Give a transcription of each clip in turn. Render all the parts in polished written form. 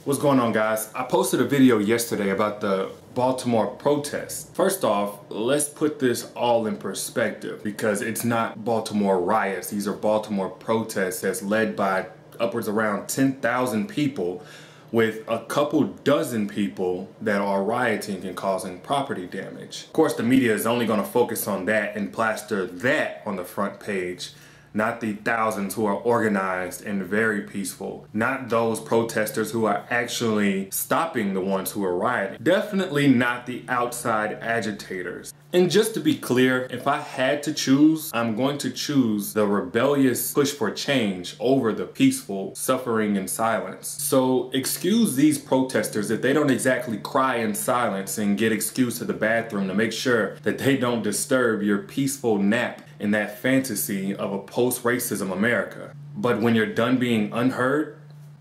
What's going on, guys? I posted a video yesterday about the Baltimore protests. First off, let's put this all in perspective because it's not Baltimore riots. These are Baltimore protests that's led by upwards around 10,000 people with a couple dozen people that are rioting and causing property damage. Of course, the media is only going to focus on that and plaster that on the front page, not the thousands who are organized and very peaceful, not those protesters who are actually stopping the ones who are rioting. Definitely not the outside agitators. And just to be clear, if I had to choose, I'm going to choose the rebellious push for change over the peaceful suffering in silence. So excuse these protesters if they don't exactly cry in silence and get excused to the bathroom to make sure that they don't disturb your peaceful nap in that fantasy of a post-racism America. But when you're done being unheard,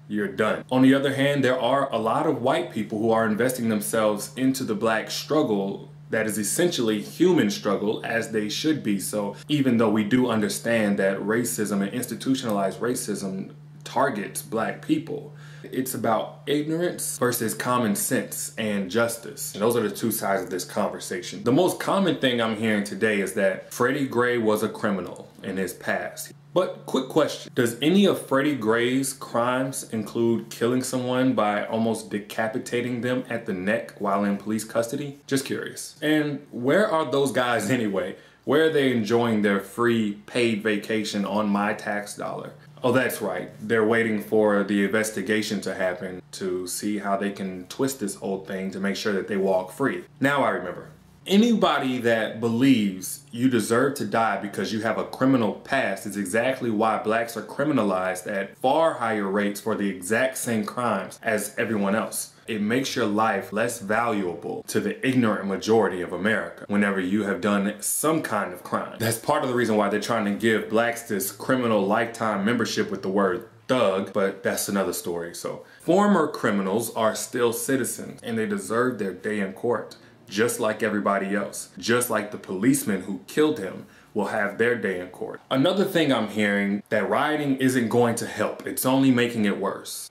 you're done. On the other hand, there are a lot of white people who are investing themselves into the black struggle that is essentially human struggle, as they should be. So even though we do understand that racism and institutionalized racism targets black people, it's about ignorance versus common sense and justice. And those are the two sides of this conversation. The most common thing I'm hearing today is that Freddie Gray was a criminal in his past. But quick question, does any of Freddie Gray's crimes include killing someone by almost decapitating them at the neck while in police custody? Just curious. And where are those guys anyway? Where are they enjoying their free paid vacation on my tax dollar? Oh, that's right. They're waiting for the investigation to happen to see how they can twist this whole thing to make sure that they walk free. Now I remember. Anybody that believes you deserve to die because you have a criminal past is exactly why blacks are criminalized at far higher rates for the exact same crimes as everyone else. It makes your life less valuable to the ignorant majority of America whenever you have done some kind of crime. That's part of the reason why they're trying to give blacks this criminal lifetime membership with the word thug, but that's another story. So former criminals are still citizens and they deserve their day in court, just like everybody else. Just like the policeman who killed him will have their day in court. Another thing I'm hearing, that rioting isn't going to help. It's only making it worse.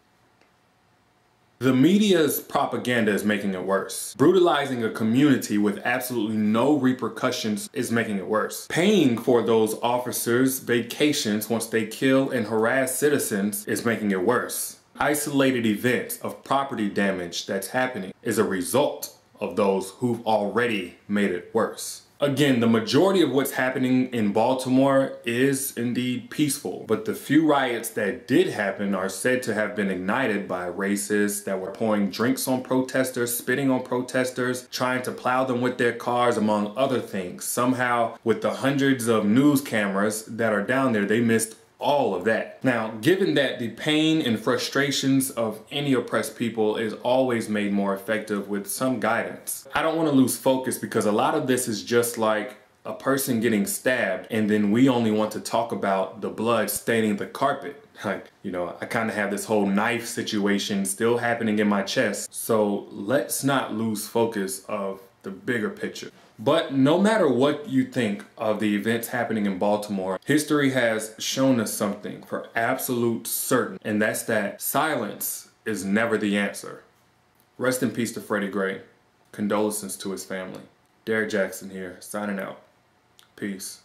The media's propaganda is making it worse. Brutalizing a community with absolutely no repercussions is making it worse. Paying for those officers' vacations once they kill and harass citizens is making it worse. Isolated events of property damage that's happening is a result of those who've already made it worse. Again, the majority of what's happening in Baltimore is indeed peaceful, but the few riots that did happen are said to have been ignited by racists that were pouring drinks on protesters, spitting on protesters, trying to plow them with their cars, among other things. Somehow, with the hundreds of news cameras that are down there, they missed all of that. Now, given that the pain and frustrations of any oppressed people is always made more effective with some guidance, I don't want to lose focus because a lot of this is just like a person getting stabbed and then we only want to talk about the blood staining the carpet. Like, you know, I kind of have this whole knife situation still happening in my chest. So let's not lose focus of the bigger picture. But no matter what you think of the events happening in Baltimore, history has shown us something for absolute certain, and that's that silence is never the answer. Rest in peace to Freddie Gray. Condolences to his family. Derrick Jaxn here, signing out. Peace.